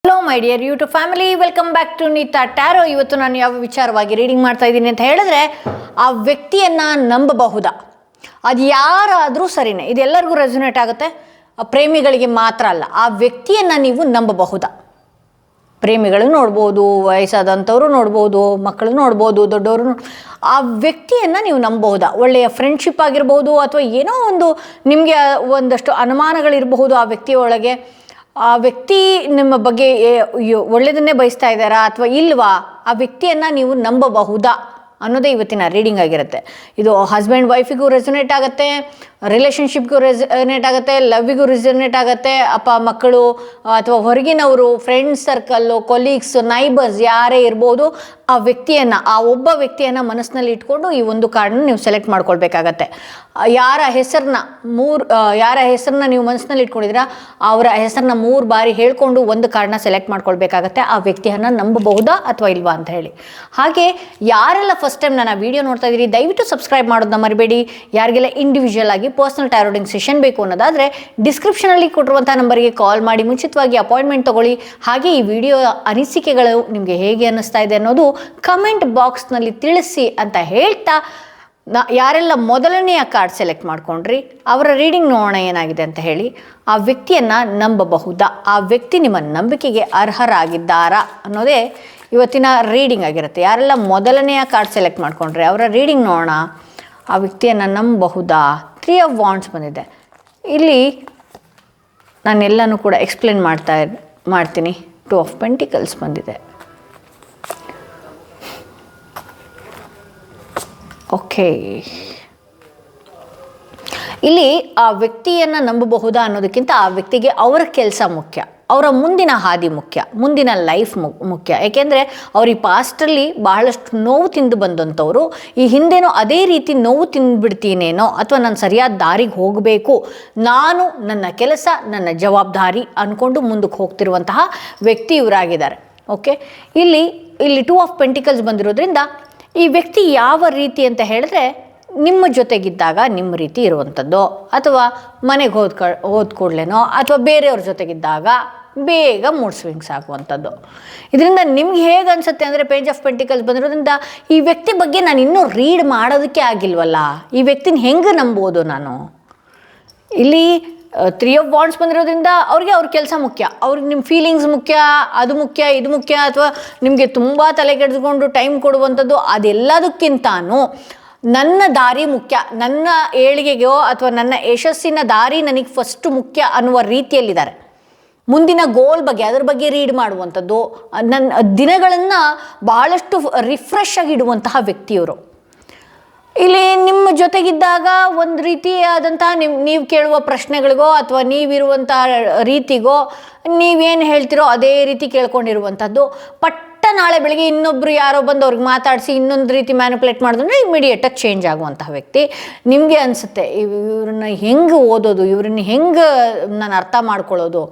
Hello my dear YouTube family, welcome back to Neeta tarot. ಇವತ್ತು ನಾನು ಯಾವ ವಿಚಾರವಾಗಿ ರೀಡಿಂಗ್ ಮಾಡ್ತಾ ಇದ್ದೀನಿ ಅಂತ ಹೇಳಿದ್ರೆ, ಆ ವ್ಯಕ್ತಿಯನ್ನು ನಂಬಬಹುದಾ? ಅದು ಯಾರಾದರೂ ಸರಿನೇ, ಇದೆಲ್ಲರಿಗೂ ರೆಸೊನೇಟ್ ಆಗುತ್ತೆ. ಪ್ರೇಮಿಗಳಿಗೆ ಮಾತ್ರ ಅಲ್ಲ, ಆ ವ್ಯಕ್ತಿಯನ್ನು ನೀವು ನಂಬಬಹುದಾ? ಪ್ರೇಮಿಗಳು ನೋಡ್ಬೋದು, ವಯಸ್ಸಾದಂಥವ್ರು ನೋಡ್ಬೋದು, ಮಕ್ಕಳು ನೋಡ್ಬೋದು, ದೊಡ್ಡವರು ಆ ವ್ಯಕ್ತಿಯನ್ನು ನೀವು ನಂಬಬಹುದಾ? ಒಳ್ಳೆಯ ಫ್ರೆಂಡ್ಶಿಪ್ ಆಗಿರ್ಬೋದು, ಅಥವಾ ಏನೋ ಒಂದು ನಿಮಗೆ ಒಂದಷ್ಟು ಅನುಮಾನಗಳಿರಬಹುದು ಆ ವ್ಯಕ್ತಿಯೊಳಗೆ. ಆ ವ್ಯಕ್ತಿ ನಿಮ್ಮ ಬಗ್ಗೆ ಒಳ್ಳೆಯದನ್ನೇ ಬಯಸ್ತಾ ಇದ್ದಾರಾ ಅಥವಾ ಇಲ್ವಾ? ಆ ವ್ಯಕ್ತಿಯನ್ನು ನೀವು ನಂಬಬಹುದಾ ಅನ್ನೋದೇ ಇವತ್ತಿನ ರೀಡಿಂಗ್ ಆಗಿರುತ್ತೆ. ಇದು ಹಸ್ಬೆಂಡ್ ವೈಫಿಗೂ ರೆಸೊನೇಟ್ ಆಗುತ್ತೆ, ರಿಲೇಷನ್ಶಿಪ್ಗೂ ರೆಸೊನೇಟ್ ಆಗುತ್ತೆ, ಲವ್ವಿಗೂ ರೆಸೊನೇಟ್ ಆಗುತ್ತೆ. ಅಪ್ಪ ಮಕ್ಕಳು ಅಥವಾ ಹೊರಗಿನವರು, ಫ್ರೆಂಡ್ಸ್ ಸರ್ಕಲ್ಲು, ಕೊಲೀಗ್ಸ್, ನೈಬರ್ಸ್ ಯಾರೇ ಇರ್ಬೋದು, ಆ ವ್ಯಕ್ತಿಯನ್ನು, ಆ ಒಬ್ಬ ವ್ಯಕ್ತಿಯನ್ನು ಮನಸ್ಸಿನಲ್ಲಿ ಇಟ್ಕೊಂಡು ಈ ಒಂದು ಕಾರ್ಡನ್ನ ನೀವು ಸೆಲೆಕ್ಟ್ ಮಾಡ್ಕೊಳ್ಬೇಕಾಗತ್ತೆ. ಯಾರ ಹೆಸರನ್ನ ನೀವು ಮನಸ್ಸಿನಲ್ಲಿ ಇಟ್ಕೊಂಡಿದ್ದೀರಾ ಅವರ ಹೆಸರನ್ನ 3 ಬಾರಿ ಹೇಳ್ಕೊಂಡು ಒಂದು ಕಾರ್ಡನ್ನ ಸೆಲೆಕ್ಟ್ ಮಾಡ್ಕೊಳ್ಬೇಕಾಗತ್ತೆ. ಆ ವ್ಯಕ್ತಿಯನ್ನು ನಂಬಬಹುದಾ ಅಥವಾ ಇಲ್ವಾ ಅಂತ ಹೇಳಿ. ಹಾಗೆ ಯಾರೆಲ್ಲ ಫಸ್ಟ್ ಟೈಮ್ ನಾನು ವಿಡಿಯೋ ನೋಡ್ತಾ ಇದ್ದೀರಿ, ದಯವಿಟ್ಟು ಸಬ್ಸ್ಕ್ರೈಬ್ ಮಾಡೋದನ್ನ ಮರಿಬೇಡಿ. ಯಾರಿಗೆಲ್ಲ ಇಂಡಿವಿಜುವಲ್ ಆಗಿ ಪರ್ಸನಲ್ ಟ್ಯಾರೋ ರೀಡಿಂಗ್ ಸೆಷನ್ ಬೇಕು ಅನ್ನೋದಾದರೆ ಡಿಸ್ಕ್ರಿಪ್ಷನಲ್ಲಿ ಕೊಟ್ಟಿರುವಂಥ ನಂಬರ್ಗೆ ಕಾಲ್ ಮಾಡಿ ಮುಂಚಿತವಾಗಿ ಅಪಾಯಿಂಟ್ಮೆಂಟ್ ತೊಗೊಳ್ಳಿ. ಹಾಗೆ ಈ ವಿಡಿಯೋ ಅನಿಸಿಕೆಗಳು ನಿಮಗೆ ಹೇಗೆ ಅನ್ನಿಸ್ತಾ ಇದೆ ಅನ್ನೋದು ಕಮೆಂಟ್ ಬಾಕ್ಸ್ನಲ್ಲಿ ತಿಳಿಸಿ ಅಂತ ಹೇಳ್ತಾ, ಯಾರೆಲ್ಲ ಮೊದಲನೆಯ ಕಾರ್ಡ್ ಸೆಲೆಕ್ಟ್ ಮಾಡ್ಕೊಂಡ್ರಿ ಅವರ ರೀಡಿಂಗ್ ನೋಡೋಣ ಏನಾಗಿದೆ ಅಂತ ಹೇಳಿ. ಆ ವ್ಯಕ್ತಿಯನ್ನು ನಂಬಬಹುದಾ? ಆ ವ್ಯಕ್ತಿ ನಿಮ್ಮ ನಂಬಿಕೆಗೆ ಅರ್ಹರಾಗಿದ್ದಾರಾ ಅನ್ನೋದೇ ಇವತ್ತಿನ ರೀಡಿಂಗ್ ಆಗಿರುತ್ತೆ. ಯಾರೆಲ್ಲ ಮೊದಲನೆಯ ಕಾರ್ಡ್ ಸೆಲೆಕ್ಟ್ ಮಾಡ್ಕೊಂಡ್ರೆ ಅವರ ರೀಡಿಂಗ್ ನೋಡೋಣ. ಆ ವ್ಯಕ್ತಿಯನ್ನು ನಂಬಬಹುದಾ? 3 ಆಫ್ ವಾಂಡ್ಸ್ ಬಂದಿದೆ. ಇಲ್ಲಿ ನಾನೆಲ್ಲನೂ ಕೂಡ ಎಕ್ಸ್ಪ್ಲೇನ್ ಮಾಡ್ತೀನಿ. 2 ಆಫ್ ಪೆಂಟಿಕಲ್ಸ್ ಬಂದಿದೆ. ಓಕೆ, ಇಲ್ಲಿ ಆ ವ್ಯಕ್ತಿಯನ್ನು ನಂಬಬಹುದಾ ಅನ್ನೋದಕ್ಕಿಂತ ಆ ವ್ಯಕ್ತಿಗೆ ಅವರ ಕೆಲಸ ಮುಖ್ಯ, ಅವರ ಮುಂದಿನ ಹಾದಿ ಮುಖ್ಯ, ಮುಂದಿನ ಲೈಫ್ ಮುಖ್ಯ. ಏಕೆಂದರೆ ಅವ್ರು ಈ ಪಾಸ್ಟಲ್ಲಿ ಬಹಳಷ್ಟು ನೋವು ತಿಂದು ಬಂದಂಥವ್ರು ಈ ಹಿಂದೆನೋ ಅದೇ ರೀತಿ ನೋವು ತಿಂದುಬಿಡ್ತೀನೇನೋ, ಅಥವಾ ನಾನು ಸರಿಯಾದ ದಾರಿಗೆ ಹೋಗಬೇಕು, ನಾನು ನನ್ನ ಕೆಲಸ ನನ್ನ ಜವಾಬ್ದಾರಿ ಅಂದ್ಕೊಂಡು ಮುಂದಕ್ಕೆ ಹೋಗ್ತಿರುವಂತಹ ವ್ಯಕ್ತಿ ಇವರಾಗಿದ್ದಾರೆ. ಓಕೆ, ಇಲ್ಲಿ 2 ಆಫ್ ಪೆಂಟಿಕಲ್ಸ್ ಬಂದಿರೋದ್ರಿಂದ ಈ ವ್ಯಕ್ತಿ ಯಾವ ರೀತಿ ಅಂತ ಹೇಳಿದ್ರೆ, ನಿಮ್ಮ ಜೊತೆಗಿದ್ದಾಗ ನಿಮ್ಮ ರೀತಿ ಇರುವಂಥದ್ದು, ಅಥವಾ ಮನೆಗೆ ಹೋದ ಕೂಡಲೇನೋ ಅಥವಾ ಬೇರೆಯವ್ರ ಜೊತೆಗಿದ್ದಾಗ ಬೇಗ ಮೂಡ್ ಸ್ವಿಂಗ್ಸ್ ಆಗುವಂಥದ್ದು. ಇದರಿಂದ ನಿಮ್ಗೆ ಹೇಗೆ ಅನಿಸುತ್ತೆ ಅಂದರೆ, ಪೇಜ್ ಆಫ್ ಪೆಂಟಿಕಲ್ಸ್ ಬಂದಿರೋದ್ರಿಂದ ಈ ವ್ಯಕ್ತಿ ಬಗ್ಗೆ ನಾನು ಇನ್ನೂ ರೀಡ್ ಮಾಡೋದಕ್ಕೆ ಆಗಿಲ್ವಲ್ಲ, ಈ ವ್ಯಕ್ತಿನ ಹೆಂಗೆ ನಂಬೋದು ನಾನು? ಇಲ್ಲಿ 3 ಆಫ್ ವಾಂಡ್ಸ್ ಬಂದಿರೋದ್ರಿಂದ ಅವ್ರಿಗೆ ಅವ್ರ ಕೆಲಸ ಮುಖ್ಯ, ಅವ್ರಿಗೆ ನಿಮ್ಮ ಫೀಲಿಂಗ್ಸ್ ಮುಖ್ಯ, ಅದು ಮುಖ್ಯ, ಇದು ಮುಖ್ಯ, ಅಥವಾ ನಿಮಗೆ ತುಂಬ ತಲೆಗೆಡಿಸ್ಕೊಂಡು ಟೈಮ್ ಕೊಡುವಂಥದ್ದು, ಅದೆಲ್ಲದಕ್ಕಿಂತನೂ ನನ್ನ ದಾರಿ ಮುಖ್ಯ, ನನ್ನ ಏಳಿಗೆಗೋ ಅಥವಾ ನನ್ನ ಯಶಸ್ಸಿನ ದಾರಿ ನನಗೆ ಫಸ್ಟ್ ಮುಖ್ಯ ಅನ್ನುವ ರೀತಿಯಲ್ಲಿದ್ದಾರೆ. ಮುಂದಿನ ಗೋಲ್ ಬಗ್ಗೆ, ಅದರ ಬಗ್ಗೆ ರೀಡ್ ಮಾಡುವಂಥದ್ದು, ನನ್ನ ದಿನಗಳನ್ನು ಬಹಳಷ್ಟು ರಿಫ್ರೆಶ್ ಆಗಿ ಇಡುವಂತಹ ವ್ಯಕ್ತಿಯವರು. ಇಲ್ಲಿ ನಿಮ್ಮ ಜೊತೆಗಿದ್ದಾಗ ಒಂದು ರೀತಿಯಾದಂಥ ನೀವು ಕೇಳುವ ಪ್ರಶ್ನೆಗಳಿಗೋ ಅಥವಾ ನೀವಿರುವಂಥ ರೀತಿಗೋ ನೀವೇನು ಹೇಳ್ತಿರೋ ಅದೇ ರೀತಿ ಕೇಳ್ಕೊಂಡಿರುವಂಥದ್ದು. ನಾಳೆ ಬೆಳಗ್ಗೆ ಇನ್ನೊಬ್ಬರು ಯಾರೋ ಬಂದು ಅವ್ರಿಗೆ ಮಾತಾಡಿಸಿ ಇನ್ನೊಂದು ರೀತಿ ಮ್ಯಾನಿಪುಲೇಟ್ ಮಾಡಿದ್ರೆ ಇಮಿಡಿಯೇಟಾಗಿ ಚೇಂಜ್ ಆಗುವಂತಹ ವ್ಯಕ್ತಿ. ನಿಮಗೆ ಅನಿಸುತ್ತೆ ಇವ್ರನ್ನ ಹೆಂಗೆ ಓದೋದು, ಇವ್ರನ್ನ ಹೆಂಗೆ ನಾನು ಅರ್ಥ ಮಾಡ್ಕೊಳ್ಳೋದು,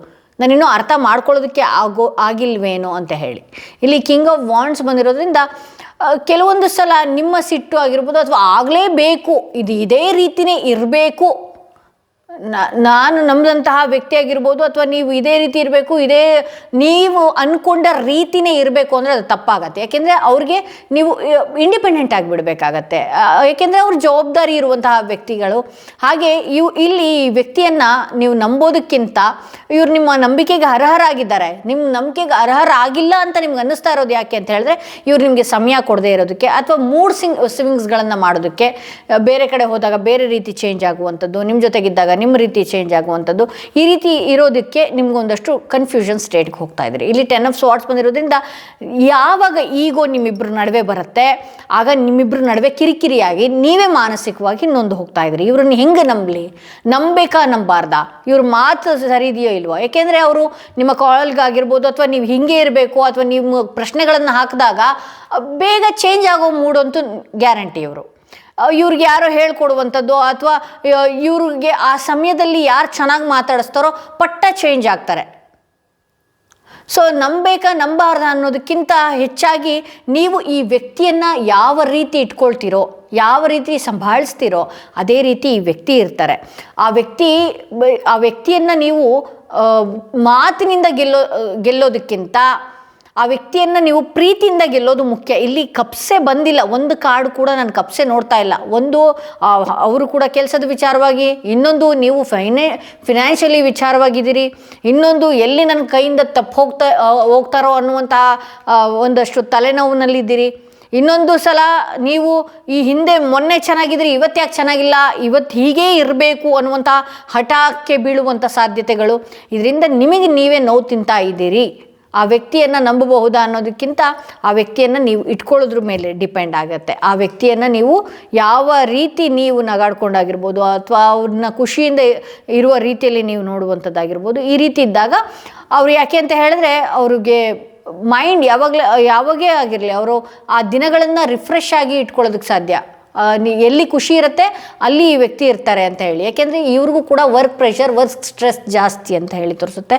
ನಾನಿನ್ನೂ ಅರ್ಥ ಮಾಡ್ಕೊಳ್ಳೋದಕ್ಕೆ ಆಗಿಲ್ವೇನೋ ಅಂತ ಹೇಳಿ. ಇಲ್ಲಿ ಕಿಂಗ್ ಆಫ್ ವಾಂಡ್ಸ್ ಬಂದಿರೋದ್ರಿಂದ ಕೆಲವೊಂದು ಸಲ ನಿಮ್ಮ ಸಿಟ್ಟು ಆಗಿರ್ಬೋದು, ಅಥವಾ ಆಗಲೇಬೇಕು, ಇದು ಇದೇ ರೀತಿಯೇ ಇರಬೇಕು, ನಾನು ನಂಬಿದಂತಹ ವ್ಯಕ್ತಿ ಆಗಿರ್ಬೋದು, ಅಥವಾ ನೀವು ಇದೇ ರೀತಿ ಇರಬೇಕು, ಇದೇ ನೀವು ಅಂದ್ಕೊಂಡ ರೀತಿಯೇ ಇರಬೇಕು ಅಂದರೆ ಅದು ತಪ್ಪಾಗತ್ತೆ. ಯಾಕೆಂದರೆ ಅವ್ರಿಗೆ ನೀವು ಇಂಡಿಪೆಂಡೆಂಟ್ ಆಗಿಬಿಡ್ಬೇಕಾಗತ್ತೆ. ಯಾಕೆಂದರೆ ಅವ್ರ ಜವಾಬ್ದಾರಿ ಇರುವಂತಹ ವ್ಯಕ್ತಿಗಳು. ಹಾಗೆ ಇಲ್ಲಿ ಈ ವ್ಯಕ್ತಿಯನ್ನು ನೀವು ನಂಬೋದಕ್ಕಿಂತ ಇವ್ರು ನಿಮ್ಮ ನಂಬಿಕೆಗೆ ಅರ್ಹರಾಗಿದ್ದಾರೆ. ನಿಮ್ಮ ನಂಬಿಕೆಗೆ ಅರ್ಹರಾಗಿಲ್ಲ ಅಂತ ನಿಮ್ಗೆ ಅನ್ನಿಸ್ತಾ ಇರೋದು ಯಾಕೆ ಅಂತ ಹೇಳಿದ್ರೆ, ಇವ್ರು ನಿಮಗೆ ಸಮಯ ಕೊಡದೇ ಇರೋದಕ್ಕೆ, ಅಥವಾ ಮೂಡ್ ಸ್ವಿಂಗ್ಸ್ಗಳನ್ನು ಮಾಡೋದಕ್ಕೆ, ಬೇರೆ ಕಡೆ ಹೋದಾಗ ಬೇರೆ ರೀತಿ ಚೇಂಜ್ ಆಗುವಂಥದ್ದು, ನಿಮ್ಮ ಜೊತೆಗಿದ್ದಾಗ ನಿಮ್ಮ ರೀತಿ ಚೇಂಜ್ ಆಗುವಂಥದ್ದು, ಈ ರೀತಿ ಇರೋದಕ್ಕೆ ನಿಮ್ಗೊಂದಷ್ಟು ಕನ್ಫ್ಯೂಷನ್ ಸ್ಟೇಟ್ಗೆ ಹೋಗ್ತಾ ಇದ್ರಿ. ಇಲ್ಲಿ 10 ಆಫ್ ಸ್ವಾರ್ಡ್ಸ್ ಬಂದಿರೋದ್ರಿಂದ ಯಾವಾಗ ಈಗೋ ನಿಮ್ಮಿಬ್ಬರ ನಡುವೆ ಬರುತ್ತೆ, ಆಗ ನಿಮ್ಮಿಬ್ಬರ ನಡುವೆ ಕಿರಿಕಿರಿಯಾಗಿ ನೀವೇ ಮಾನಸಿಕವಾಗಿ ನೊಂದು ಹೋಗ್ತಾ ಇದ್ರಿ. ಇವ್ರನ್ನ ಹೆಂಗೆ ನಂಬಬೇಕಾ ನಂಬಾರ್ದಾ, ಇವ್ರ ಮಾತು ಸರಿ ಇದೆಯೋ ಇಲ್ವೋ? ಯಾಕೆಂದರೆ ಅವರು ನಿಮ್ಮ ಕಾಲ್ಗಾಗಿರ್ಬೋದು, ಅಥವಾ ನೀವು ಹಿಂಗೆ ಇರಬೇಕು, ಅಥವಾ ನೀವು ಪ್ರಶ್ನೆಗಳನ್ನು ಹಾಕಿದಾಗ ಬೇಗ ಚೇಂಜ್ ಆಗೋ ಮೂಡಂತೂ ಗ್ಯಾರಂಟಿ. ಇವ್ರಿಗೆ ಯಾರೋ ಹೇಳ್ಕೊಡುವಂಥದ್ದು, ಅಥವಾ ಇವ್ರಿಗೆ ಆ ಸಮಯದಲ್ಲಿ ಯಾರು ಚೆನ್ನಾಗಿ ಮಾತಾಡಿಸ್ತಾರೋ ಪಟ್ಟ ಚೇಂಜ್ ಆಗ್ತಾರೆ. ಸೊ ನಂಬೇಕಾ ನಂಬಾರ್ದ ಅನ್ನೋದಕ್ಕಿಂತ ಹೆಚ್ಚಾಗಿ ನೀವು ಈ ವ್ಯಕ್ತಿಯನ್ನು ಯಾವ ರೀತಿ ಇಟ್ಕೊಳ್ತೀರೋ, ಯಾವ ರೀತಿ ಸಂಭಾಳಿಸ್ತೀರೋ ಅದೇ ರೀತಿ ಈ ವ್ಯಕ್ತಿ ಇರ್ತಾರೆ. ಆ ವ್ಯಕ್ತಿಯನ್ನು ನೀವು ಮಾತಿನಿಂದ ಗೆಲ್ಲೋದಕ್ಕಿಂತ ಆ ವ್ಯಕ್ತಿಯನ್ನು ನೀವು ಪ್ರೀತಿಯಿಂದ ಗೆಲ್ಲೋದು ಮುಖ್ಯ. ಇಲ್ಲಿ ಕಪ್ಸೆ ಬಂದಿಲ್ಲ, ಒಂದು ಕಾರ್ಡ್ ಕೂಡ ನಾನು ಕಪ್ಸೆ ನೋಡ್ತಾ ಇಲ್ಲ. ಒಂದು ಅವರು ಕೂಡ ಕೆಲಸದ ವಿಚಾರವಾಗಿ, ಇನ್ನೊಂದು ನೀವು ಫಿನಾನ್ಷಿಯಲಿ ವಿಚಾರವಾಗಿದ್ದೀರಿ, ಇನ್ನೊಂದು ಎಲ್ಲಿ ನನ್ನ ಕೈಯಿಂದ ತಪ್ಪು ಹೋಗ್ತಾರೋ ಅನ್ನುವಂಥ ಒಂದಷ್ಟು ತಲೆನೋವಿನಲ್ಲಿದ್ದೀರಿ. ಇನ್ನೊಂದು ಸಲ ನೀವು ಈ ಹಿಂದೆ ಮೊನ್ನೆ ಚೆನ್ನಾಗಿದ್ರಿ, ಇವತ್ತು ಯಾಕೆ ಚೆನ್ನಾಗಿಲ್ಲ, ಇವತ್ತು ಹೀಗೇ ಇರಬೇಕು ಅನ್ನುವಂಥ ಹಠಕ್ಕೆ ಬೀಳುವಂಥ ಸಾಧ್ಯತೆಗಳು. ಇದರಿಂದ ನಿಮಗೆ ನೀವೇ ನೋವು ತಿಂತಾ ಇದ್ದೀರಿ. ಆ ವ್ಯಕ್ತಿಯನ್ನು ನಂಬಬಹುದಾ ಅನ್ನೋದಕ್ಕಿಂತ ಆ ವ್ಯಕ್ತಿಯನ್ನು ನೀವು ಇಟ್ಕೊಳ್ಳೋದ್ರ ಮೇಲೆ ಡಿಪೆಂಡ್ ಆಗುತ್ತೆ. ಆ ವ್ಯಕ್ತಿಯನ್ನು ನೀವು ಯಾವ ರೀತಿ ನೀವು ನಗಾಡ್ಕೊಂಡಾಗಿರ್ಬೋದು, ಅಥವಾ ಅವ್ರನ್ನ ಖುಷಿಯಿಂದ ಇರುವ ರೀತಿಯಲ್ಲಿ ನೀವು ನೋಡುವಂಥದ್ದಾಗಿರ್ಬೋದು. ಈ ರೀತಿ ಇದ್ದಾಗ ಅವ್ರು ಯಾಕೆ ಅಂತ ಹೇಳಿದ್ರೆ ಅವ್ರಿಗೆ ಮೈಂಡ್ ಯಾವಾಗೇ ಆಗಿರಲಿ ಅವರು ಆ ದಿನಗಳನ್ನು ರಿಫ್ರೆಶ್ ಆಗಿ ಇಟ್ಕೊಳ್ಳೋದಕ್ಕೆ ಸಾಧ್ಯ. ಎಲ್ಲಿ ಖುಷಿ ಇರುತ್ತೆ ಅಲ್ಲಿ ಈ ವ್ಯಕ್ತಿ ಇರ್ತಾರೆ ಅಂತ ಹೇಳಿ. ಯಾಕೆಂದರೆ ಇವ್ರಿಗೂ ಕೂಡ ವರ್ಕ್ ಪ್ರೆಷರ್, ವರ್ಕ್ ಸ್ಟ್ರೆಸ್ ಜಾಸ್ತಿ ಅಂತ ಹೇಳಿ ತೋರಿಸುತ್ತೆ.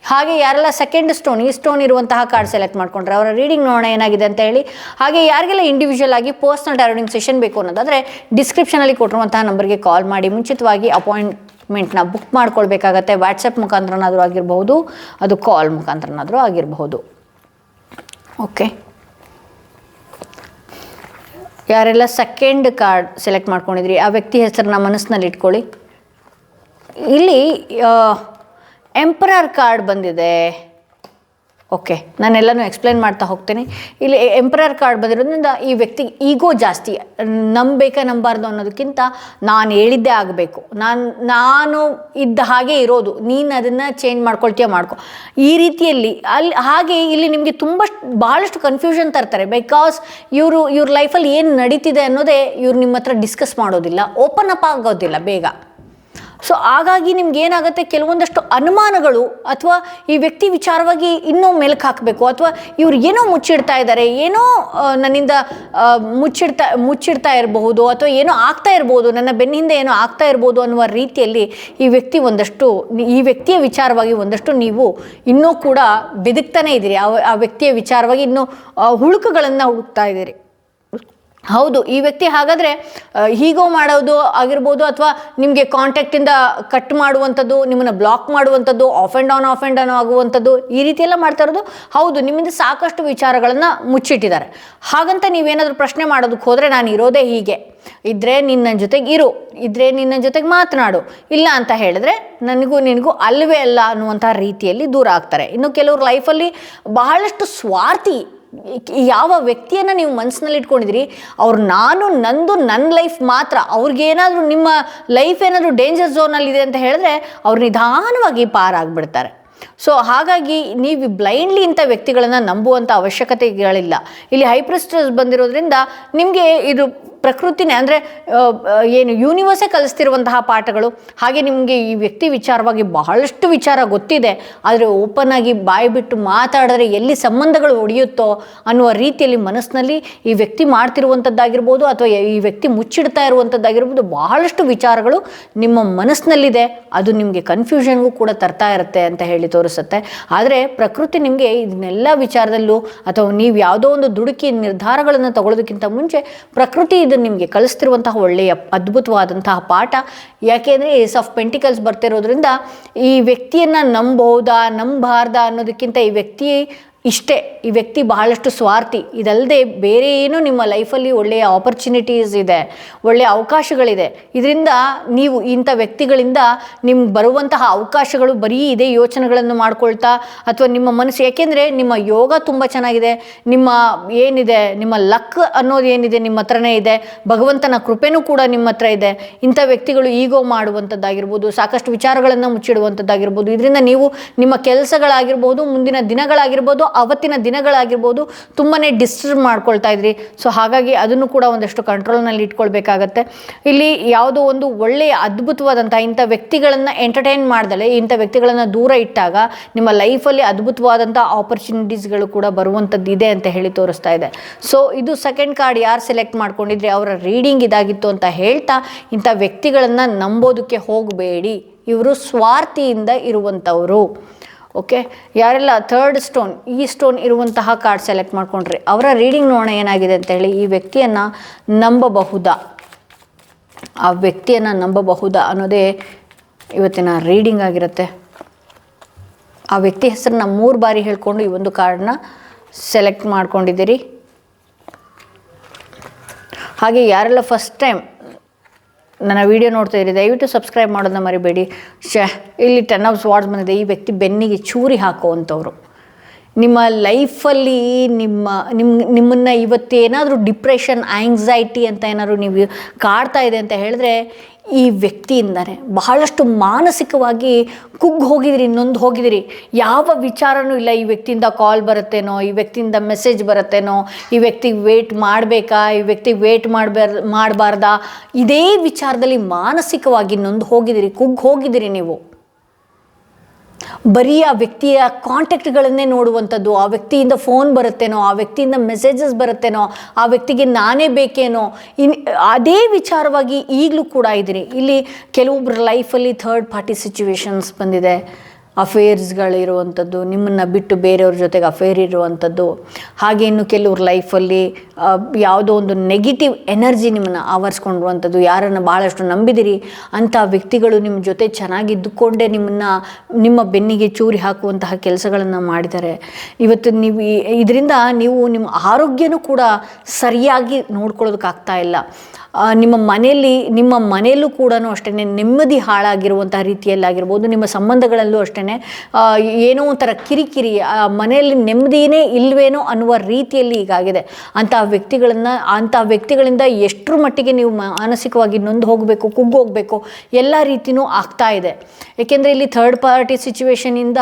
ಹಾಗೆ ಯಾರೆಲ್ಲ ಸೆಕೆಂಡ್ ಸ್ಟೋನ್, ಈ ಸ್ಟೋನ್ ಇರುವಂತಹ ಕಾರ್ಡ್ ಸೆಲೆಕ್ಟ್ ಮಾಡ್ಕೊಂಡ್ರೆ ಅವರ ರೀಡಿಂಗ್ ನೋಡೋಣ ಏನಾಗಿದೆ ಅಂತ ಹೇಳಿ. ಹಾಗೆ ಯಾರಿಗೆಲ್ಲ ಇಂಡಿವಿಜುವಲ್ ಆಗಿ ಪರ್ಸ್ನಲ್ ಟಾರೋಟಿಂಗ್ ಸೆಷನ್ ಬೇಕು ಅನ್ನೋದಾದರೆ ಡಿಸ್ಕ್ರಿಪ್ಷನಲ್ಲಿ ಕೊಟ್ಟಿರುವಂತಹ ನಂಬರ್ಗೆ ಕಾಲ್ ಮಾಡಿ ಮುಂಚಿತವಾಗಿ ಅಪಾಯಿಂಟ್ಮೆಂಟ್ನ ಬುಕ್ ಮಾಡ್ಕೊಳ್ಬೇಕಾಗತ್ತೆ. ವಾಟ್ಸಪ್ ಮುಖಾಂತರನಾದರೂ ಆಗಿರಬಹುದು, ಅದು ಕಾಲ್ ಮುಖಾಂತರನಾದರೂ ಆಗಿರಬಹುದು. ಓಕೆ, ಯಾರೆಲ್ಲ ಸೆಕೆಂಡ್ ಕಾರ್ಡ್ ಸೆಲೆಕ್ಟ್ ಮಾಡ್ಕೊಂಡಿದ್ರಿ ಆ ವ್ಯಕ್ತಿ ಹೆಸರನ್ನ ಮನಸ್ಸಿನಲ್ಲಿ ಇಟ್ಕೊಳ್ಳಿ. ಇಲ್ಲಿ ಎಂಪರರ್ ಕಾರ್ಡ್ ಬಂದಿದೆ. ಓಕೆ, ನಾನೆಲ್ಲನೂ ಎಕ್ಸ್ಪ್ಲೈನ್ ಮಾಡ್ತಾ ಹೋಗ್ತೀನಿ. ಇಲ್ಲಿ ಎಂಪರರ್ ಕಾರ್ಡ್ ಬಂದಿರೋದ್ರಿಂದ ಈ ವ್ಯಕ್ತಿಗೆ ಈಗೋ ಜಾಸ್ತಿ. ನಂಬಬೇಕಾ ನಂಬಾರ್ದು ಅನ್ನೋದಕ್ಕಿಂತ ನಾನು ಹೇಳಿದ್ದೇ ಆಗಬೇಕು, ನಾನು ಇದ್ದ ಹಾಗೆ ಇರೋದು, ನೀನು ಅದನ್ನು ಚೇಂಜ್ ಮಾಡ್ಕೊಳ್ತೀಯ ಮಾಡ್ಕೊ, ಈ ರೀತಿಯಲ್ಲಿ ಹಾಗೆ ಇಲ್ಲಿ ನಿಮಗೆ ಬಹಳಷ್ಟು ಕನ್ಫ್ಯೂಷನ್ ತರ್ತಾರೆ. ಬಿಕಾಸ್ ಇವ್ರ ಲೈಫಲ್ಲಿ ಏನು ನಡೀತಿದೆ ಅನ್ನೋದೇ ಇವ್ರು ನಿಮ್ಮ ಹತ್ರ ಡಿಸ್ಕಸ್ ಮಾಡೋದಿಲ್ಲ, ಓಪನ್ ಅಪ್ ಆಗೋದಿಲ್ಲ ಬೇಗ. ಸೊ ಹಾಗಾಗಿ ನಿಮ್ಗೆ ಏನಾಗುತ್ತೆ, ಕೆಲವೊಂದಷ್ಟು ಅನುಮಾನಗಳು ಅಥವಾ ಈ ವ್ಯಕ್ತಿ ವಿಚಾರವಾಗಿ ಇನ್ನೂ ಮೆಲುಕು ಹಾಕಬೇಕು, ಅಥವಾ ಇವ್ರು ಏನೋ ಮುಚ್ಚಿಡ್ತಾ ಇದ್ದಾರೆ, ಏನೋ ನನ್ನಿಂದ ಮುಚ್ಚಿಡ್ತಾ ಇರಬಹುದು, ಅಥವಾ ಏನೋ ಆಗ್ತಾ ಇರ್ಬೋದು, ನನ್ನ ಬೆನ್ನಿಂದ ಏನೋ ಆಗ್ತಾ ಇರ್ಬೋದು ಅನ್ನುವ ರೀತಿಯಲ್ಲಿ ಈ ವ್ಯಕ್ತಿಯ ವಿಚಾರವಾಗಿ ಒಂದಷ್ಟು ನೀವು ಇನ್ನೂ ಕೂಡ ಬೆದಕ್ತಾನೆ ಇದ್ದೀರಿ. ಆ ವ್ಯಕ್ತಿಯ ವಿಚಾರವಾಗಿ ಇನ್ನೂ ಹುಳುಕುಗಳನ್ನು ಹುಡುಕ್ತಾ ಇದ್ದೀರಿ. ಹೌದು, ಈ ವ್ಯಕ್ತಿ ಹಾಗಾದರೆ ಹೀಗೋ ಮಾಡೋದು ಆಗಿರ್ಬೋದು, ಅಥವಾ ನಿಮಗೆ ಕಾಂಟ್ಯಾಕ್ಟಿಂದ ಕಟ್ ಮಾಡುವಂಥದ್ದು, ನಿಮ್ಮನ್ನು ಬ್ಲಾಕ್ ಮಾಡುವಂಥದ್ದು, ಆಫ್ ಆ್ಯಂಡ್ ಆನ್ ಆಗುವಂಥದ್ದು, ಈ ರೀತಿ ಎಲ್ಲ ಮಾಡ್ತಾ ಇರೋದು ಹೌದು. ನಿಮ್ಮಿಂದ ಸಾಕಷ್ಟು ವಿಚಾರಗಳನ್ನು ಮುಚ್ಚಿಟ್ಟಿದ್ದಾರೆ. ಹಾಗಂತ ನೀವೇನಾದರೂ ಪ್ರಶ್ನೆ ಮಾಡೋದಕ್ಕೆ ಹೋದರೆ ನಾನು ಇರೋದೇ ಹೀಗೆ, ಇದ್ದರೆ ನಿನ್ನ ಜೊತೆಗೆ ಇರು, ಇದ್ದರೆ ನಿನ್ನ ಜೊತೆಗೆ ಮಾತನಾಡು, ಇಲ್ಲ ಅಂತ ಹೇಳಿದ್ರೆ ನಿನಗೂ ಅಲ್ಲವೇ ಅಲ್ಲ ಅನ್ನುವಂಥ ರೀತಿಯಲ್ಲಿ ದೂರ ಆಗ್ತಾರೆ. ಇನ್ನು ಕೆಲವ್ರ ಲೈಫಲ್ಲಿ ಬಹಳಷ್ಟು ಸ್ವಾರ್ಥಿ. ಯಾವ ವ್ಯಕ್ತಿಯನ್ನು ನೀವು ಮನಸ್ಸಿನಲ್ಲಿ ಇಟ್ಕೊಂಡಿದ್ರಿ, ನನ್ನ ಲೈಫ್ ಮಾತ್ರ, ಅವ್ರಿಗೇನಾದರೂ ನಿಮ್ಮ ಲೈಫ್ ಏನಾದರೂ ಡೇಂಜರ್ ಝೋನಲ್ಲಿದೆ ಅಂತ ಹೇಳಿದ್ರೆ ಅವ್ರು ನಿಧಾನವಾಗಿ ಪಾರಾಗ್ಬಿಡ್ತಾರೆ. ಸೊ ಹಾಗಾಗಿ ನೀವು ಬ್ಲೈಂಡ್ಲಿ ಇಂಥ ವ್ಯಕ್ತಿಗಳನ್ನು ನಂಬುವಂಥ ಅವಶ್ಯಕತೆಗಳಿಲ್ಲ. ಇಲ್ಲಿ ಹೈ ಪ್ರಿಸ್ಟಸ್ ಬಂದಿರೋದ್ರಿಂದ ನಿಮಗೆ ಇದು ಪ್ರಕೃತಿನೇ, ಅಂದರೆ ಏನು ಯೂನಿವರ್ಸೇ ಕಲಿಸ್ತಿರುವಂತಹ ಪಾಠಗಳು. ಹಾಗೆ ನಿಮಗೆ ಈ ವ್ಯಕ್ತಿ ವಿಚಾರವಾಗಿ ಬಹಳಷ್ಟು ವಿಚಾರ ಗೊತ್ತಿದೆ, ಆದರೆ ಓಪನ್ ಆಗಿ ಬಾಯಿ ಬಿಟ್ಟು ಮಾತಾಡಿದ್ರೆ ಎಲ್ಲಿ ಸಂಬಂಧಗಳು ಒಡೆಯುತ್ತೋ ಅನ್ನುವ ರೀತಿಯಲ್ಲಿ ಮನಸ್ಸಿನಲ್ಲಿ ಈ ವ್ಯಕ್ತಿ ಮಾಡ್ತಿರುವಂಥದ್ದಾಗಿರ್ಬೋದು, ಅಥವಾ ಈ ವ್ಯಕ್ತಿ ಮುಚ್ಚಿಡ್ತಾ ಇರುವಂಥದ್ದಾಗಿರ್ಬೋದು, ಬಹಳಷ್ಟು ವಿಚಾರಗಳು ನಿಮ್ಮ ಮನಸ್ಸಿನಲ್ಲಿದೆ. ಅದು ನಿಮಗೆ ಕನ್ಫ್ಯೂಷನ್ಗೂ ಕೂಡ ತರ್ತಾ ಇರುತ್ತೆ ಅಂತ ಹೇಳಿ ತೋರಿಸುತ್ತೆ. ಆದರೆ ಪ್ರಕೃತಿ ನಿಮಗೆ ಇದನ್ನೆಲ್ಲ ವಿಚಾರದಲ್ಲೂ, ಅಥವಾ ನೀವು ಯಾವುದೋ ಒಂದು ದುಡುಕಿ ನಿರ್ಧಾರಗಳನ್ನು ತಗೊಳ್ಳೋದಕ್ಕಿಂತ ಮುಂಚೆ ಪ್ರಕೃತಿ ಇದನ್ನು ನಿಮಗೆ ಕಲಿಸ್ತಿರುವಂತಹ ಒಳ್ಳೆಯ ಅದ್ಭುತವಾದಂತಹ ಪಾಠ. ಯಾಕೆಂದರೆ ಏಸ್ ಆಫ್ ಪೆಂಟಿಕಲ್ಸ್ ಬರ್ತಿರೋದ್ರಿಂದ ಈ ವ್ಯಕ್ತಿಯನ್ನು ನಂಬಬಾರ್ದಾ ಅನ್ನೋದಕ್ಕಿಂತ ಈ ವ್ಯಕ್ತಿ ಬಹಳಷ್ಟು ಸ್ವಾರ್ಥಿ. ಇದಲ್ಲದೆ ಬೇರೆ ಏನೋ ನಿಮ್ಮ ಲೈಫಲ್ಲಿ ಒಳ್ಳೆಯ ಆಪರ್ಚುನಿಟೀಸ್ ಇದೆ, ಒಳ್ಳೆಯ ಅವಕಾಶಗಳಿದೆ. ಇದರಿಂದ ನೀವು ಇಂಥ ವ್ಯಕ್ತಿಗಳಿಂದ ನಿಮ್ಗೆ ಬರುವಂತಹ ಅವಕಾಶಗಳು ಬರೀ ಇದೇ ಯೋಚನೆಗಳನ್ನು ಮಾಡ್ಕೊಳ್ತಾ, ಅಥವಾ ನಿಮ್ಮ ಮನಸ್ಸು, ಯಾಕೆಂದರೆ ನಿಮ್ಮ ಯೋಗ ತುಂಬ ಚೆನ್ನಾಗಿದೆ, ನಿಮ್ಮ ಲಕ್ ಅನ್ನೋದು ಏನಿದೆ ನಿಮ್ಮ ಹತ್ರನೇ ಇದೆ, ಭಗವಂತನ ಕೃಪೆನೂ ಕೂಡ ನಿಮ್ಮ ಹತ್ರ ಇದೆ. ಇಂಥ ವ್ಯಕ್ತಿಗಳು ಈಗೋ ಮಾಡುವಂಥದ್ದಾಗಿರ್ಬೋದು, ಸಾಕಷ್ಟು ವಿಚಾರಗಳನ್ನು ಮುಚ್ಚಿಡುವಂಥದ್ದಾಗಿರ್ಬೋದು. ಇದರಿಂದ ನೀವು ನಿಮ್ಮ ಕೆಲಸಗಳಾಗಿರ್ಬೋದು, ಮುಂದಿನ ದಿನಗಳಾಗಿರ್ಬೋದು, ಅವತ್ತಿನ ದಿನಗಳಾಗಿರ್ಬೋದು, ತುಂಬಾ ಡಿಸ್ಟರ್ಬ್ ಮಾಡ್ಕೊಳ್ತಾ ಇದ್ರಿ. ಸೊ ಹಾಗಾಗಿ ಅದನ್ನು ಕೂಡ ಒಂದಷ್ಟು ಕಂಟ್ರೋಲ್ನಲ್ಲಿ ಇಟ್ಕೊಳ್ಬೇಕಾಗತ್ತೆ. ಇಲ್ಲಿ ಯಾವುದೋ ಒಂದು ಒಳ್ಳೆಯ ಅದ್ಭುತವಾದಂಥ ಇಂಥ ವ್ಯಕ್ತಿಗಳನ್ನು ಎಂಟರ್ಟೈನ್ ಮಾಡ್ದಲೆ ಇಂಥ ವ್ಯಕ್ತಿಗಳನ್ನು ದೂರ ಇಟ್ಟಾಗ ನಿಮ್ಮ ಲೈಫಲ್ಲಿ ಅದ್ಭುತವಾದಂಥ ಆಪರ್ಚುನಿಟೀಸ್ಗಳು ಕೂಡ ಬರುವಂಥದ್ದು ಇದೆ ಅಂತ ಹೇಳಿ ತೋರಿಸ್ತಾ ಇದೆ. ಸೊ ಇದು ಸೆಕೆಂಡ್ ಕಾರ್ಡ್ ಯಾರು ಸೆಲೆಕ್ಟ್ ಮಾಡ್ಕೊಂಡಿದ್ರೆ ಅವರ ರೀಡಿಂಗ್ ಇದಾಗಿತ್ತು ಅಂತ ಹೇಳ್ತಾ, ಇಂಥ ವ್ಯಕ್ತಿಗಳನ್ನು ನಂಬೋದಕ್ಕೆ ಹೋಗಬೇಡಿ. ಇವರು ಸ್ವಾರ್ಥಿಯಿಂದ ಇರುವಂಥವರು. ಓಕೆ, ಯಾರೆಲ್ಲ ಥರ್ಡ್ ಸ್ಟೋನ್, ಈ ಸ್ಟೋನ್ ಇರುವಂತಹ ಕಾರ್ಡ್ ಸೆಲೆಕ್ಟ್ ಮಾಡ್ಕೊಂಡ್ರಿ ಅವರ ರೀಡಿಂಗ್ ನೋಡೋಣ ಏನಾಗಿದೆ ಅಂತ ಹೇಳಿ. ಈ ವ್ಯಕ್ತಿಯನ್ನು ನಂಬಬಹುದಾ, ಆ ವ್ಯಕ್ತಿಯನ್ನು ನಂಬಬಹುದಾ ಅನ್ನೋದೇ ಇವತ್ತಿನ ರೀಡಿಂಗ್ ಆಗಿರುತ್ತೆ. ಆ ವ್ಯಕ್ತಿ ಹೆಸರನ್ನ 3 ಬಾರಿ ಹೇಳ್ಕೊಂಡು ಈ ಒಂದು ಕಾರ್ಡನ್ನ ಸೆಲೆಕ್ಟ್ ಮಾಡ್ಕೊಂಡಿದ್ದೀರಿ. ಹಾಗೆ ಯಾರೆಲ್ಲ ಫಸ್ಟ್ ಟೈಮ್ ನನ್ನ ವಿಡಿಯೋ ನೋಡ್ತಾ ಇದ್ದೀರಿ ದಯವಿಟ್ಟು ಸಬ್ಸ್ಕ್ರೈಬ್ ಮಾಡೋದನ್ನ ಮರಿಬೇಡಿ. ಇಲ್ಲಿ 10 ಆಫ್ ಸ್ವಾರ್ಡ್ಸ್ ಬಂದಿದೆ. ಈ ವ್ಯಕ್ತಿ ಬೆನ್ನಿಗೆ ಚೂರಿ ಹಾಕುವಂಥವ್ರು. ನಿಮ್ಮ ಲೈಫಲ್ಲಿ ನಿಮ್ಮನ್ನು ಇವತ್ತೇನಾದರೂ ಡಿಪ್ರೆಷನ್, ಆ್ಯಂಗ್ಸೈಟಿ ಅಂತ ಏನಾದರೂ ನೀವು ಕಾಡ್ತಾ ಇದೆ ಅಂತ ಹೇಳಿದ್ರೆ ಈ ವ್ಯಕ್ತಿಯಿಂದನೇ ಬಹಳಷ್ಟು ಮಾನಸಿಕವಾಗಿ ಕುಗ್ಗಿ ಹೋಗಿದಿರಿ, ನೊಂದು ಹೋಗಿದಿರಿ. ಯಾವ ವಿಚಾರನೂ ಇಲ್ಲ, ಈ ವ್ಯಕ್ತಿಯಿಂದ ಕಾಲ್ ಬರುತ್ತೇನೋ, ಈ ವ್ಯಕ್ತಿಯಿಂದ ಮೆಸೇಜ್ ಬರುತ್ತೇನೋ, ಈ ವ್ಯಕ್ತಿಗೆ ವೇಟ್ ಮಾಡಬೇಕಾ, ಈ ವ್ಯಕ್ತಿಗೆ ವೇಟ್ ಮಾಡಬಾರ್ದಾ, ಇದೇ ವಿಚಾರದಲ್ಲಿ ಮಾನಸಿಕವಾಗಿ ನೊಂದು ಹೋಗಿದಿರಿ, ಕುಗ್ಗಿ ಹೋಗಿದಿರಿ. ನೀವು ಬರೀ ಆ ವ್ಯಕ್ತಿಯ ಕಾಂಟ್ಯಾಕ್ಟ್ಗಳನ್ನೇ ನೋಡುವಂಥದ್ದು, ಆ ವ್ಯಕ್ತಿಯಿಂದ ಫೋನ್ ಬರುತ್ತೇನೋ, ಆ ವ್ಯಕ್ತಿಯಿಂದ ಮೆಸೇಜಸ್ ಬರುತ್ತೇನೋ, ಆ ವ್ಯಕ್ತಿಗೆ ನಾನೇ ಬೇಕೇನೋ, ಅದೇ ವಿಚಾರವಾಗಿ ಈಗಲೂ ಕೂಡ ಇದ್ದೀರಿ. ಇಲ್ಲಿ ಕೆಲವೊಬ್ಬರ ಲೈಫಲ್ಲಿ ಥರ್ಡ್ ಪಾರ್ಟಿ ಸಿಚುವೇಶನ್ಸ್ ಬಂದಿದೆ, ಅಫೇರ್ಸ್ಗಳಿರುವಂಥದ್ದು, ನಿಮ್ಮನ್ನು ಬಿಟ್ಟು ಬೇರೆಯವ್ರ ಜೊತೆಗೆ ಅಫೇರ್ ಇರುವಂಥದ್ದು. ಹಾಗೆ ಇನ್ನು ಕೆಲವ್ರ ಲೈಫಲ್ಲಿ ಯಾವುದೋ ಒಂದು ನೆಗೆಟಿವ್ ಎನರ್ಜಿ ನಿಮ್ಮನ್ನು ಆವರಿಸ್ಕೊಂಡಿರುವಂಥದ್ದು. ಯಾರನ್ನು ಭಾಳಷ್ಟು ನಂಬಿದಿರಿ ಅಂಥ ವ್ಯಕ್ತಿಗಳು ನಿಮ್ಮ ಜೊತೆ ಚೆನ್ನಾಗಿದ್ದುಕೊಂಡೇ ನಿಮ್ಮ ಬೆನ್ನಿಗೆ ಚೂರಿ ಹಾಕುವಂತಹ ಕೆಲಸಗಳನ್ನು ಮಾಡಿದ್ದಾರೆ. ಇವತ್ತು ನೀವು ಇದರಿಂದ ನೀವು ನಿಮ್ಮ ಆರೋಗ್ಯನೂ ಕೂಡ ಸರಿಯಾಗಿ ನೋಡ್ಕೊಳ್ಳೋದಕ್ಕಾಗ್ತಾ ಇಲ್ಲ. ನಿಮ್ಮ ಮನೆಯಲ್ಲೂ ಕೂಡ ಅಷ್ಟೇ ನೆಮ್ಮದಿ ಹಾಳಾಗಿರುವಂತಹ ರೀತಿಯಲ್ಲಾಗಿರ್ಬೋದು, ನಿಮ್ಮ ಸಂಬಂಧಗಳಲ್ಲೂ ಅಷ್ಟೇ ಏನೋ ಒಂಥರ ಕಿರಿಕಿರಿ, ಮನೆಯಲ್ಲಿ ನೆಮ್ಮದಿಯೇ ಇಲ್ವೇನೋ ಅನ್ನುವ ರೀತಿಯಲ್ಲಿ ಈಗಾಗಿದೆ. ಅಂಥ ವ್ಯಕ್ತಿಗಳಿಂದ ಎಷ್ಟರ ಮಟ್ಟಿಗೆ ನೀವು ಮಾನಸಿಕವಾಗಿ ನೊಂದು ಹೋಗಬೇಕು, ಕುಗ್ಗಿ ಹೋಗಬೇಕು, ಎಲ್ಲ ರೀತಿಯೂ ಆಗ್ತಾ ಇದೆ. ಏಕೆಂದರೆ ಇಲ್ಲಿ ಥರ್ಡ್ ಪಾರ್ಟಿ ಸಿಚುವೇಶನಿಂದ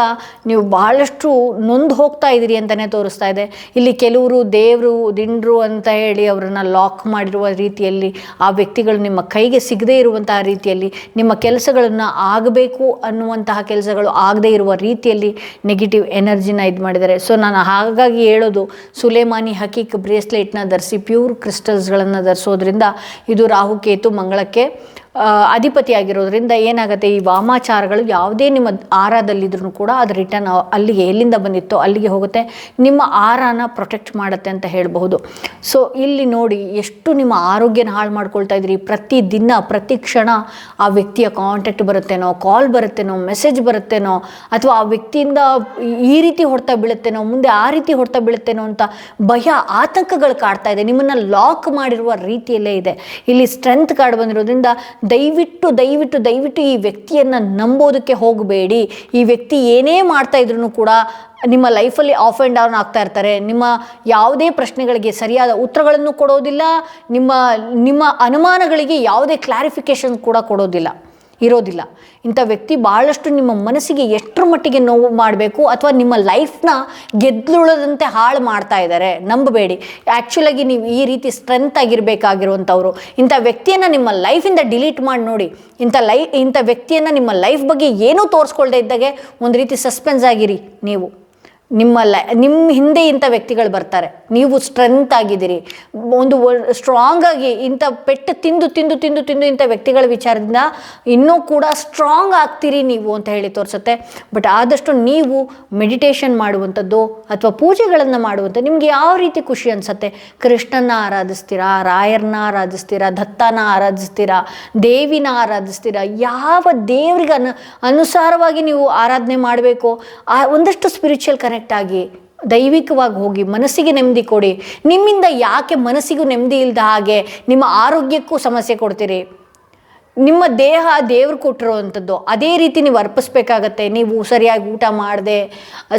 ನೀವು ಭಾಳಷ್ಟು ನೊಂದು ಹೋಗ್ತಾ ಇದ್ದೀರಿ ಅಂತಲೇ ತೋರಿಸ್ತಾ ಇದೆ. ಇಲ್ಲಿ ಕೆಲವರು ದೇವರು ದಿಂಡ್ರು ಅಂತ ಹೇಳಿ ಅವರನ್ನು ಲಾಕ್ ಮಾಡಿರುವ ರೀತಿಯಲ್ಲಿ, ಆ ವ್ಯಕ್ತಿಗಳು ನಿಮ್ಮ ಕೈಗೆ ಸಿಗದೇ ಇರುವಂತಹ ರೀತಿಯಲ್ಲಿ, ನಿಮ್ಮ ಕೆಲಸಗಳನ್ನು ಆಗಬೇಕು ಅನ್ನುವಂತಹ ಕೆಲಸಗಳು ಆಗದೇ ಇರುವ ರೀತಿಯಲ್ಲಿ ನೆಗೆಟಿವ್ ಎನರ್ಜಿನ ಇದು ಮಾಡಿದ್ದಾರೆ. ಸೊ ನಾನು ಹಾಗಾಗಿ ಹೇಳೋದು, ಸುಲೇಮಾನಿ ಹಕೀಕ್ ಬ್ರೇಸ್ಲೆಟ್ನ ಧರಿಸಿ, ಪ್ಯೂರ್ ಕ್ರಿಸ್ಟಲ್ಸ್ಗಳನ್ನು ಧರಿಸೋದ್ರಿಂದ ಇದು ರಾಹುಕೇತು ಮಂಗಳಕ್ಕೆ ಅಧಿಪತಿಯಾಗಿರೋದ್ರಿಂದ ಏನಾಗುತ್ತೆ, ಈ ವಾಮಾಚಾರಗಳು ಯಾವುದೇ ನಿಮ್ಮ ಆರಾದಲ್ಲಿದ್ರೂ ಕೂಡ ಅದು ರಿಟರ್ನ್ ಅಲ್ಲಿಗೆ ಎಲ್ಲಿಂದ ಬಂದಿತ್ತೋ ಅಲ್ಲಿಗೆ ಹೋಗುತ್ತೆ, ನಿಮ್ಮ ಆರಾನ ಪ್ರೊಟೆಕ್ಟ್ ಮಾಡುತ್ತೆ ಅಂತ ಹೇಳಬಹುದು. ಸೊ ಇಲ್ಲಿ ನೋಡಿ ಎಷ್ಟು ನಿಮ್ಮ ಆರೋಗ್ಯನ ಹಾಳು ಮಾಡ್ಕೊಳ್ತಾ ಇದ್ದೀರಿ. ಪ್ರತಿದಿನ ಪ್ರತಿ ಕ್ಷಣ ಆ ವ್ಯಕ್ತಿಯ ಕಾಂಟ್ಯಾಕ್ಟ್ ಬರುತ್ತೇನೋ, ಕಾಲ್ ಬರುತ್ತೇನೋ, ಮೆಸೇಜ್ ಬರುತ್ತೇನೋ, ಅಥವಾ ಆ ವ್ಯಕ್ತಿಯಿಂದ ಈ ರೀತಿ ಹೊಡ್ತಾ ಬೀಳುತ್ತೇನೋ, ಮುಂದೆ ಆ ರೀತಿ ಹೊಡ್ತಾ ಬೀಳುತ್ತೇನೋ ಅಂತ ಭಯ, ಆತಂಕಗಳು ಕಾಡ್ತಾ ಇದೆ. ನಿಮ್ಮನ್ನು ಲಾಕ್ ಮಾಡಿರುವ ರೀತಿಯಲ್ಲೇ ಇದೆ. ಇಲ್ಲಿ ಸ್ಟ್ರೆಂತ್ ಕಾರ್ಡ್ ಬಂದಿರೋದ್ರಿಂದ ದಯವಿಟ್ಟು ಈ ವ್ಯಕ್ತಿಯನ್ನು ನಂಬೋದಕ್ಕೆ ಹೋಗಬೇಡಿ. ಈ ವ್ಯಕ್ತಿ ಏನೇ ಮಾಡ್ತಾ ಇದ್ರೂ ಕೂಡ ನಿಮ್ಮ ಲೈಫಲ್ಲಿ ಆಫ್ ಆ್ಯಂಡ್ ಡೌನ್ ಆಗ್ತಾ ಇರ್ತಾರೆ. ನಿಮ್ಮ ಯಾವುದೇ ಪ್ರಶ್ನೆಗಳಿಗೆ ಸರಿಯಾದ ಉತ್ತರಗಳನ್ನು ಕೊಡೋದಿಲ್ಲ, ನಿಮ್ಮ ಅನುಮಾನಗಳಿಗೆ ಯಾವುದೇ ಕ್ಲಾರಿಫಿಕೇಶನ್ ಕೂಡ ಇರೋದಿಲ್ಲ. ಇಂಥ ವ್ಯಕ್ತಿ ಭಾಳಷ್ಟು ನಿಮ್ಮ ಮನಸ್ಸಿಗೆ ಎಷ್ಟರ ಮಟ್ಟಿಗೆ ನೋವು ಮಾಡಬೇಕು ಅಥವಾ ನಿಮ್ಮ ಲೈಫ್ನ ಗೆದ್ದುಳದಂತೆ ಹಾಳು ಮಾಡ್ತಾ ಇದ್ದಾರೆ. ನಂಬಬೇಡಿ. ಆ್ಯಕ್ಚುಲಾಗಿ ನೀವು ಈ ರೀತಿ ಸ್ಟ್ರೆಂತ್ ಆಗಿರಬೇಕಾಗಿರುವಂಥವ್ರು. ಇಂಥ ವ್ಯಕ್ತಿಯನ್ನು ನಿಮ್ಮ ಲೈಫಿಂದ ಡಿಲೀಟ್ ಮಾಡಿ ನೋಡಿ. ಇಂಥ ವ್ಯಕ್ತಿಯನ್ನು ನಿಮ್ಮ ಲೈಫ್ ಬಗ್ಗೆ ಏನೂ ತೋರಿಸ್ಕೊಳ್ದೇ ಇದ್ದಾಗೆ ಒಂದು ರೀತಿ ಸಸ್ಪೆನ್ಸ್ ಆಗಿರಿ. ನಿಮ್ಮ ಹಿಂದೆ ಇಂಥ ವ್ಯಕ್ತಿಗಳು ಬರ್ತಾರೆ. ನೀವು ಸ್ಟ್ರೆಂತ್ ಆಗಿದ್ದೀರಿ, ಒಂದು ಸ್ಟ್ರಾಂಗ್ ಆಗಿ ಇಂಥ ಪೆಟ್ಟು ತಿಂದು ಇಂಥ ವ್ಯಕ್ತಿಗಳ ವಿಚಾರದಿಂದ ಇನ್ನೂ ಕೂಡ ಸ್ಟ್ರಾಂಗ್ ಆಗ್ತೀರಿ ನೀವು ಅಂತ ಹೇಳಿ ತೋರಿಸುತ್ತೆ. ಬಟ್ ಆದಷ್ಟು ನೀವು ಮೆಡಿಟೇಷನ್ ಮಾಡುವಂಥದ್ದು ಅಥವಾ ಪೂಜೆಗಳನ್ನು ಮಾಡುವಂಥದ್ದು ನಿಮಗೆ ಯಾವ ರೀತಿ ಖುಷಿ ಅನಿಸುತ್ತೆ. ಕೃಷ್ಣನ ಆರಾಧಿಸ್ತೀರಾ, ರಾಯರನ್ನ ಆರಾಧಿಸ್ತೀರಾ, ದತ್ತನ ಆರಾಧಿಸ್ತೀರಾ, ದೇವಿನ ಆರಾಧಿಸ್ತೀರಾ, ಯಾವ ದೇವರಿಗೆ ಅನುಸಾರವಾಗಿ ನೀವು ಆರಾಧನೆ ಮಾಡಬೇಕು, ಒಂದಷ್ಟು ಸ್ಪಿರಿಚುವಲ್ ಕನೆಕ್ಟ್ ಆಗಿ ದೈವಿಕವಾಗಿ ಹೋಗಿ ಮನಸ್ಸಿಗೆ ನೆಮ್ಮದಿ ಕೊಡಿ. ನಿಮ್ಮಿಂದ ಯಾಕೆ ಮನಸ್ಸಿಗೂ ನೆಮ್ಮದಿ ಇಲ್ಲದ ಹಾಗೆ ನಿಮ್ಮ ಆರೋಗ್ಯಕ್ಕೂ ಸಮಸ್ಯೆ ಕೊಡ್ತೀರಿ. ನಿಮ್ಮ ದೇಹ ದೇವ್ರು ಕೊಟ್ಟಿರುವಂಥದ್ದು ಅದೇ ರೀತಿ ನೀವು ಅರ್ಪಿಸ್ಬೇಕಾಗತ್ತೆ. ನೀವು ಸರಿಯಾಗಿ ಊಟ ಮಾಡದೆ,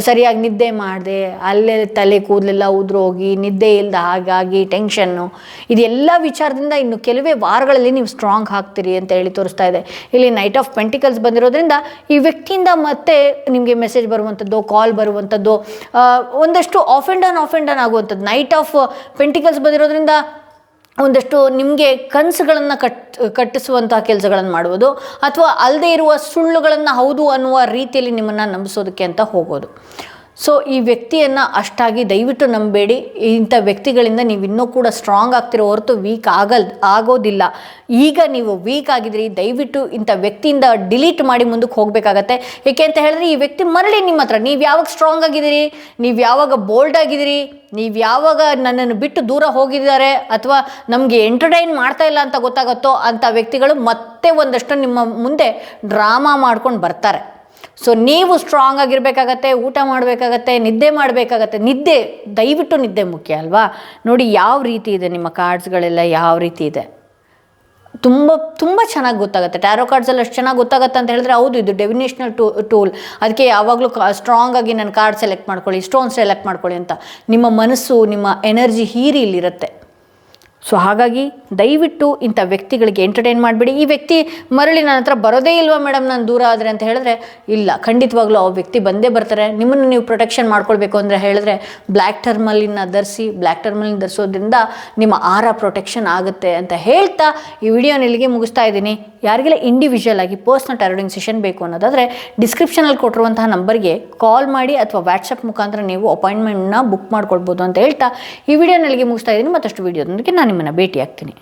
ಸರಿಯಾಗಿ ನಿದ್ದೆ ಮಾಡದೆ, ಅಲ್ಲೇ ತಲೆ ಕೂದಲೆಲ್ಲ ಉದುರೋಗಿ, ನಿದ್ದೆ ಇಲ್ಲದ ಹಾಗಾಗಿ ಟೆನ್ಷನ್ನು, ಇದೆಲ್ಲ ವಿಚಾರದಿಂದ ಇನ್ನು ಕೆಲವೇ ವಾರಗಳಲ್ಲಿ ನೀವು ಸ್ಟ್ರಾಂಗ್ ಆಗ್ತೀರಿ ಅಂತ ಹೇಳಿ ತೋರಿಸ್ತಾ ಇದೆ. ಇಲ್ಲಿ ನೈಟ್ ಆಫ್ ಪೆಂಟಿಕಲ್ಸ್ ಬಂದಿರೋದ್ರಿಂದ ಈ ವ್ಯಕ್ತಿಯಿಂದ ಮತ್ತೆ ನಿಮಗೆ ಮೆಸೇಜ್ ಬರುವಂಥದ್ದು, ಕಾಲ್ ಬರುವಂಥದ್ದು, ಒಂದಷ್ಟು ಆಫ್ ಆ್ಯಂಡ್ ಡೌನ್ ಆಗುವಂಥದ್ದು. ನೈಟ್ ಆಫ್ ಪೆಂಟಿಕಲ್ಸ್ ಬಂದಿರೋದ್ರಿಂದ ಒಂದಷ್ಟು ನಿಮಗೆ ಕನಸುಗಳನ್ನು ಕಟ್ಟಿಸುವಂತಹ ಕೆಲಸಗಳನ್ನು ಮಾಡುವುದು ಅಥವಾ ಅಲ್ಲದೆ ಇರುವ ಸುಳ್ಳುಗಳನ್ನು ಹೌದು ಅನ್ನುವ ರೀತಿಯಲ್ಲಿ ನಿಮ್ಮನ್ನು ನಂಬಿಸೋದಕ್ಕೆ ಅಂತ ಹೋಗೋದು. ಸೊ ಈ ವ್ಯಕ್ತಿಯನ್ನು ಅಷ್ಟಾಗಿ ದಯವಿಟ್ಟು ನಂಬೇಡಿ. ಇಂಥ ವ್ಯಕ್ತಿಗಳಿಂದ ನೀವು ಇನ್ನೂ ಕೂಡ ಸ್ಟ್ರಾಂಗ್ ಆಗ್ತಿರೋ ಹೊರತು ವೀಕ್ ಆಗೋದಿಲ್ಲ. ಈಗ ನೀವು ವೀಕ್ ಆಗಿದ್ರಿ, ದಯವಿಟ್ಟು ಇಂಥ ವ್ಯಕ್ತಿಯಿಂದ ಡಿಲೀಟ್ ಮಾಡಿ ಮುಂದಕ್ಕೆ ಹೋಗಬೇಕಾಗತ್ತೆ. ಏಕೆ ಅಂತ ಹೇಳಿದ್ರೆ ಈ ವ್ಯಕ್ತಿ ಮರಳಿ ನಿಮ್ಮ ಹತ್ರ, ನೀವು ಯಾವಾಗ ಸ್ಟ್ರಾಂಗ್ ಆಗಿದ್ದೀರಿ, ನೀವು ಯಾವಾಗ ಬೋಲ್ಡ್ ಆಗಿದ್ದೀರಿ, ನೀವು ಯಾವಾಗ ನನ್ನನ್ನು ಬಿಟ್ಟು ದೂರ ಹೋಗಿದ್ದಾರೆ ಅಥವಾ ನಮಗೆ ಎಂಟರ್ಟೈನ್ ಮಾಡ್ತಾ ಇಲ್ಲ ಅಂತ ಗೊತ್ತಾಗುತ್ತೋ ಅಂಥ ವ್ಯಕ್ತಿಗಳು ಮತ್ತೆ ಒಂದಷ್ಟು ನಿಮ್ಮ ಮುಂದೆ ಡ್ರಾಮಾ ಮಾಡ್ಕೊಂಡು ಬರ್ತಾರೆ. ಸೊ ನೀವು ಸ್ಟ್ರಾಂಗ್ ಆಗಿರಬೇಕಾಗತ್ತೆ, ಊಟ ಮಾಡಬೇಕಾಗತ್ತೆ, ನಿದ್ದೆ ಮಾಡಬೇಕಾಗತ್ತೆ. ನಿದ್ದೆ, ದಯವಿಟ್ಟು ನಿದ್ದೆ ಮುಖ್ಯ ಅಲ್ವಾ. ನೋಡಿ ಯಾವ ರೀತಿ ಇದೆ ನಿಮ್ಮ ಕಾರ್ಡ್ಸ್ಗಳೆಲ್ಲ, ಯಾವ ರೀತಿ ಇದೆ, ತುಂಬ ಚೆನ್ನಾಗಿ ಗೊತ್ತಾಗುತ್ತೆ. ಟ್ಯಾರೋ ಕಾರ್ಡ್ಸಲ್ಲಿ ಅಷ್ಟು ಚೆನ್ನಾಗಿ ಗೊತ್ತಾಗುತ್ತೆ ಅಂತ ಹೇಳಿದ್ರೆ ಹೌದು, ಇದು ಡೆವಿನೇಷನಲ್ ಟೂಲ್. ಅದಕ್ಕೆ ಯಾವಾಗಲೂ ಸ್ಟ್ರಾಂಗ್ ಆಗಿ ನನ್ನ ಕಾರ್ಡ್ ಸೆಲೆಕ್ಟ್ ಮಾಡ್ಕೊಳ್ಳಿ, ಸ್ಟೋನ್ ಸೆಲೆಕ್ಟ್ ಮಾಡ್ಕೊಳ್ಳಿ ಅಂತ ನಿಮ್ಮ ಮನಸ್ಸು, ನಿಮ್ಮ ಎನರ್ಜಿ ಹೀರಿ ಇಲ್ಲಿರುತ್ತೆ. ಸೊ ಹಾಗಾಗಿ ದಯವಿಟ್ಟು ಇಂಥ ವ್ಯಕ್ತಿಗಳಿಗೆ ಎಂಟರ್ಟೈನ್ ಮಾಡಿಬಿಡಿ. ಈ ವ್ಯಕ್ತಿ ಮರಳಿ ನನ್ನ ಹತ್ರ ಬರೋದೇ ಇಲ್ವಾ ಮೇಡಮ್ ನಾನು ದೂರ ಆದರೆ ಅಂತ ಹೇಳಿದ್ರೆ, ಇಲ್ಲ, ಖಂಡಿತವಾಗ್ಲೂ ಆ ವ್ಯಕ್ತಿ ಬಂದೇ ಬರ್ತಾರೆ. ನಿಮ್ಮನ್ನು ನೀವು ಪ್ರೊಟೆಕ್ಷನ್ ಮಾಡ್ಕೊಳ್ಬೇಕು ಅಂದರೆ ಹೇಳಿದ್ರೆ ಬ್ಲ್ಯಾಕ್ ಟರ್ಮಲಿನ ಧರಿಸಿ, ಬ್ಲ್ಯಾಕ್ ಟರ್ಮಲಿನ ಧರಿಸೋದ್ರಿಂದ ನಿಮ್ಮ ಆರ ಪ್ರೊಟೆಕ್ಷನ್ ಆಗುತ್ತೆ ಅಂತ ಹೇಳ್ತಾ ಈ ವಿಡಿಯೋನ ಇಲ್ಲಿಗೆ ಮುಗಿಸ್ತಾ ಇದ್ದೀನಿ. ಯಾರಿಗೆಲ್ಲ ಇಂಡಿವಿಜುವಲ್ ಆಗಿ ಪರ್ಸ್ನಲ್ ಟ್ಯಾರೋಟಿಂಗ್ ಸೆಷನ್ ಬೇಕು ಅನ್ನೋದಾದರೆ ಡಿಸ್ಕ್ರಿಪ್ಷನಲ್ಲಿ ಕೊಟ್ಟಿರುವಂತಹ ನಂಬರ್ಗೆ ಕಾಲ್ ಮಾಡಿ ಅಥವಾ ವಾಟ್ಸಪ್ ಮುಖಾಂತರ ನೀವು ಅಪಾಯಿಂಟ್ಮೆಂಟ್ನ ಬುಕ್ ಮಾಡ್ಕೊಳ್ಬೋದು ಅಂತ ಹೇಳ್ತಾ ಈ ವಿಡಿಯೋನ ಇಲ್ಲಿಗೆ ಮುಗಿಸ್ತಾ ಇದ್ದೀನಿ. ಮತ್ತಷ್ಟು ವಿಡಿಯೋದೊಂದಿಗೆ ನಾನು ನಿಮ್ಮನ್ನು ಭೇಟಿ ಆಗ್ತೀನಿ.